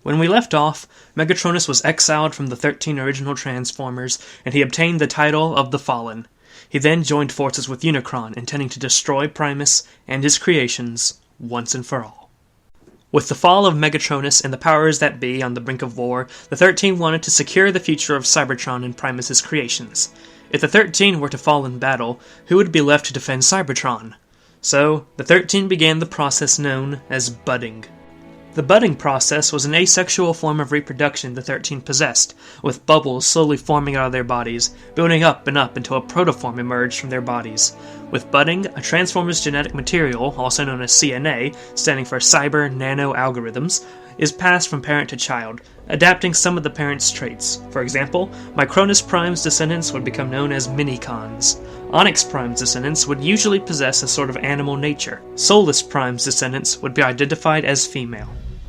When we left off, Megatronus was exiled from the 13 original Transformers, and he obtained the title of the Fallen. He then joined forces with Unicron, intending to destroy Primus and his creations once and for all. With the fall of Megatronus and the powers that be on the brink of war, the 13 wanted to secure the future of Cybertron and Primus's creations. If the 13 were to fall in battle, who would be left to defend Cybertron? So, the 13 began the process known as budding. The budding process was an asexual form of reproduction the 13 possessed, with bubbles slowly forming out of their bodies, building up and up until a protoform emerged from their bodies. With budding, a Transformer's genetic material, also known as CNA, standing for Cyber Nano Algorithms, is passed from parent to child, adapting some of the parent's traits. For example, Micronus Prime's descendants would become known as Minicons. Onyx Prime's descendants would usually possess a sort of animal nature. Solus Prime's descendants would be identified as female.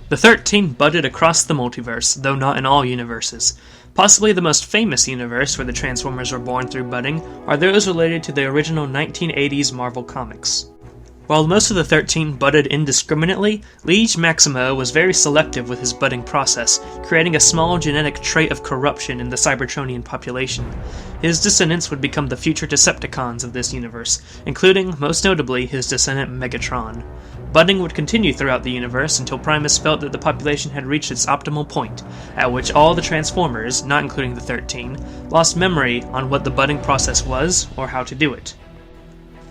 The 13 budded across the multiverse, though not in all universes. Possibly the most famous universe where the Transformers were born through budding are those related to the original 1980s Marvel Comics. While most of the 13 budded indiscriminately, Liege Maximo was very selective with his budding process, creating a small genetic trait of corruption in the Cybertronian population. His descendants would become the future Decepticons of this universe, including, most notably, his descendant Megatron. Budding would continue throughout the universe until Primus felt that the population had reached its optimal point, at which all the Transformers, not including the 13, lost memory on what the budding process was or how to do it.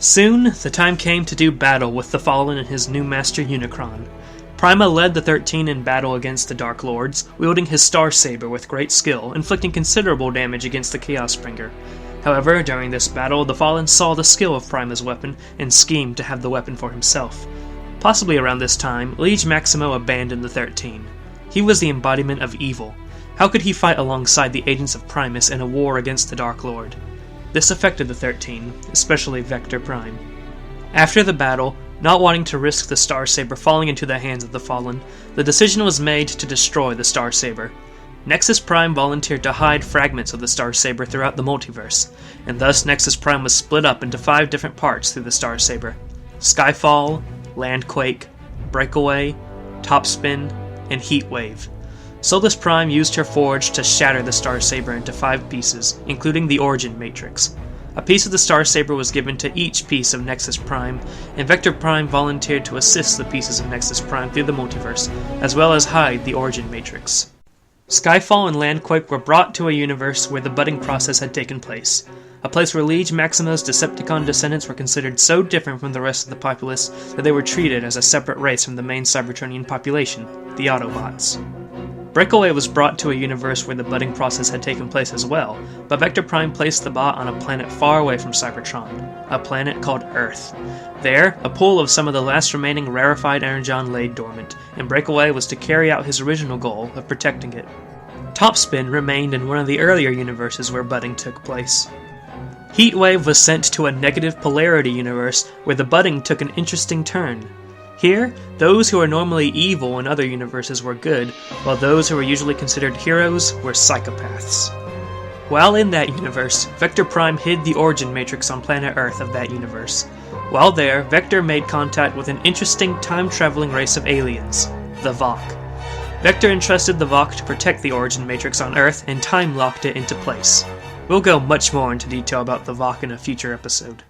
Soon, the time came to do battle with the Fallen and his new master Unicron. Prima led the 13 in battle against the Dark Lords, wielding his Star Saber with great skill, inflicting considerable damage against the Chaos Bringer. However, during this battle, the Fallen saw the skill of Prima's weapon and schemed to have the weapon for himself. Possibly around this time, Liege Maximo abandoned the 13. He was the embodiment of evil. How could he fight alongside the agents of Primus in a war against the Dark Lord? This affected the 13, especially Vector Prime. After the battle, not wanting to risk the Star Saber falling into the hands of the Fallen, the decision was made to destroy the Star Saber. Nexus Prime volunteered to hide fragments of the Star Saber throughout the multiverse, and thus Nexus Prime was split up into 5 different parts through the Star Saber: Skyfall, Landquake, Breakaway, Topspin, and Heatwave. Solus Prime used her forge to shatter the Star Saber into 5 pieces, including the Origin Matrix. A piece of the Star Saber was given to each piece of Nexus Prime, and Vector Prime volunteered to assist the pieces of Nexus Prime through the multiverse, as well as hide the Origin Matrix. Skyfall and Landquake were brought to a universe where the budding process had taken place, a place where Liege Maximo's Decepticon descendants were considered so different from the rest of the populace that they were treated as a separate race from the main Cybertronian population, the Autobots. Breakaway was brought to a universe where the budding process had taken place as well, but Vector Prime placed the bot on a planet far away from Cybertron, a planet called Earth. There, a pool of some of the last remaining rarefied energon lay dormant, and Breakaway was to carry out his original goal of protecting it. Topspin remained in one of the earlier universes where budding took place. Heatwave was sent to a negative polarity universe where the budding took an interesting turn. Here, those who are normally evil in other universes were good, while those who were usually considered heroes were psychopaths. While in that universe, Vector Prime hid the Origin Matrix on planet Earth of that universe. While there, Vector made contact with an interesting time-traveling race of aliens, the Vok. Vector entrusted the Vok to protect the Origin Matrix on Earth and time-locked it into place. We'll go much more into detail about the Vok in a future episode.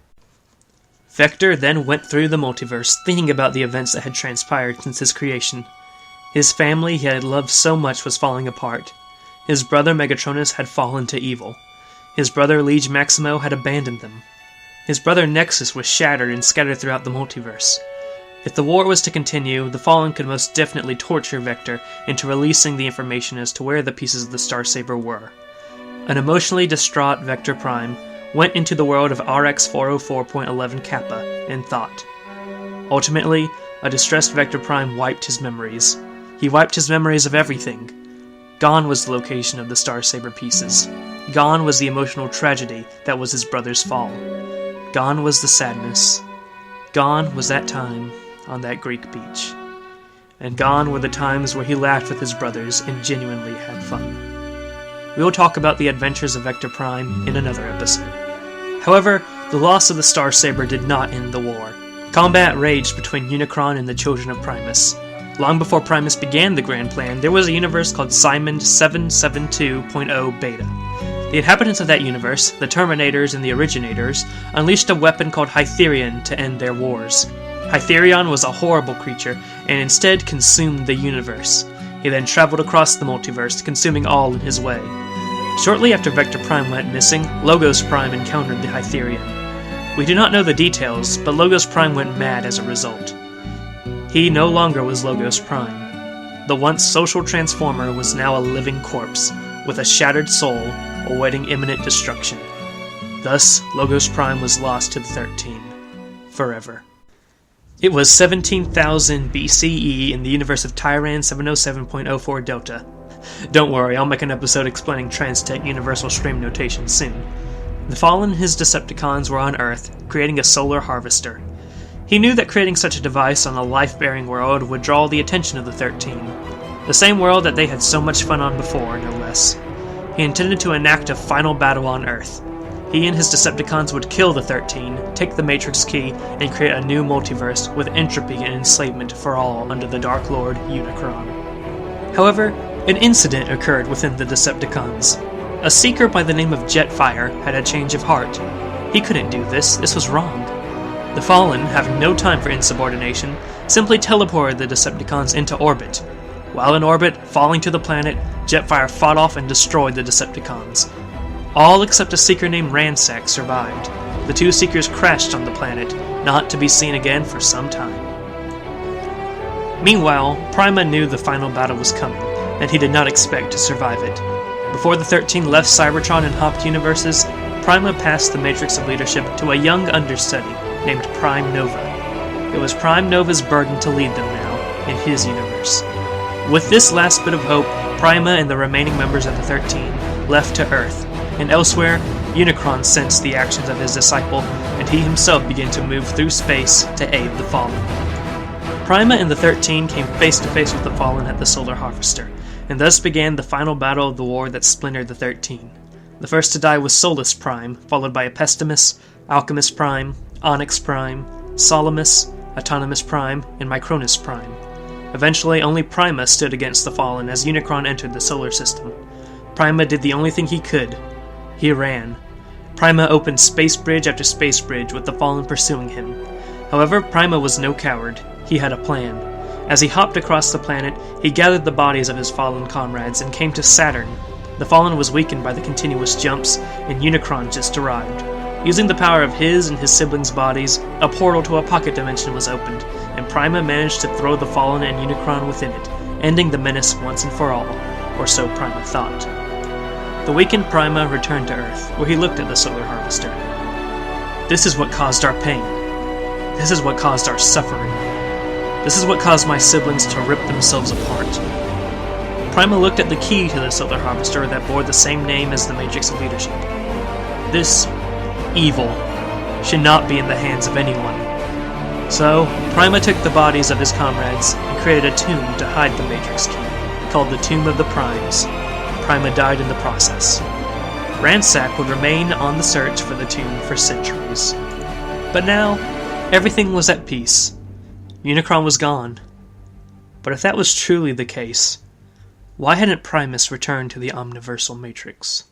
Vector then went through the multiverse, thinking about the events that had transpired since his creation. His family he had loved so much was falling apart. His brother Megatronus had fallen to evil. His brother Liege Maximo had abandoned them. His brother Nexus was shattered and scattered throughout the multiverse. If the war was to continue, the Fallen could most definitely torture Vector into releasing the information as to where the pieces of the Star Saber were. An emotionally distraught Vector Prime went into the world of RX-404.11 Kappa in thought. Ultimately, a distressed Vector Prime wiped his memories. He wiped his memories of everything. Gone was the location of the Star Saber pieces. Gone was the emotional tragedy that was his brother's fall. Gone was the sadness. Gone was that time on that Greek beach. And gone were the times where he laughed with his brothers and genuinely had fun. We will talk about the adventures of Vector Prime in another episode. However, the loss of the Star Saber did not end the war. Combat raged between Unicron and the children of Primus. Long before Primus began the Grand Plan, there was a universe called Simon 772.0 Beta. The inhabitants of that universe, the Terminators and the Originators, unleashed a weapon called Hytherion to end their wars. Hytherion was a horrible creature, and instead consumed the universe. He then traveled across the multiverse, consuming all in his way. Shortly after Vector Prime went missing, Logos Prime encountered the Hytherion. We do not know the details, but Logos Prime went mad as a result. He no longer was Logos Prime. The once social transformer was now a living corpse, with a shattered soul awaiting imminent destruction. Thus, Logos Prime was lost to the 13, forever. It was 17,000 BCE in the universe of Tyran 707.04 Delta. Don't worry, I'll make an episode explaining Transtech Universal Stream notation soon. The Fallen and his Decepticons were on Earth, creating a solar harvester. He knew that creating such a device on a life-bearing world would draw the attention of the 13. The same world that they had so much fun on before, no less. He intended to enact a final battle on Earth. He and his Decepticons would kill the 13, take the Matrix Key, and create a new multiverse with entropy and enslavement for all under the Dark Lord Unicron. However, an incident occurred within the Decepticons. A seeker by the name of Jetfire had a change of heart. He couldn't do this was wrong. The Fallen, having no time for insubordination, simply teleported the Decepticons into orbit. While in orbit, falling to the planet, Jetfire fought off and destroyed the Decepticons. All except a seeker named Ransack survived. The two seekers crashed on the planet, not to be seen again for some time. Meanwhile, Prima knew the final battle was coming, and he did not expect to survive it. Before the 13 left Cybertron and hopped universes, Prima passed the Matrix of Leadership to a young understudy named Prime Nova. It was Prime Nova's burden to lead them now, in his universe. With this last bit of hope, Prima and the remaining members of the 13 left to Earth, and elsewhere, Unicron sensed the actions of his disciple, and he himself began to move through space to aid the Fallen. Prima and the 13 came face to face with the Fallen at the Solar Harvester, and thus began the final battle of the war that splintered the 13. The first to die was Solus Prime, followed by Epestimus, Alchemist Prime, Onyx Prime, Solimus, Autonomous Prime, and Micronus Prime. Eventually, only Prima stood against the Fallen as Unicron entered the solar system. Prima did the only thing he could. He ran. Prima opened space bridge after space bridge with the Fallen pursuing him. However, Prima was no coward. He had a plan. As he hopped across the planet, he gathered the bodies of his fallen comrades and came to Saturn. The Fallen was weakened by the continuous jumps, and Unicron just arrived. Using the power of his and his siblings' bodies, a portal to a pocket dimension was opened, and Prima managed to throw the Fallen and Unicron within it, ending the menace once and for all, or so Prima thought. The weakened Prima returned to Earth, where he looked at the Solar Harvester. This is what caused our pain. This is what caused our suffering. This is what caused my siblings to rip themselves apart. Prima looked at the key to the Solar Harvester that bore the same name as the Matrix of Leadership. This evil should not be in the hands of anyone. So, Prima took the bodies of his comrades and created a tomb to hide the Matrix Key, called the Tomb of the Primes. Prima died in the process. Ransack would remain on the search for the tomb for centuries. But now, everything was at peace. Unicron was gone. But if that was truly the case, why hadn't Primus returned to the Omniversal Matrix?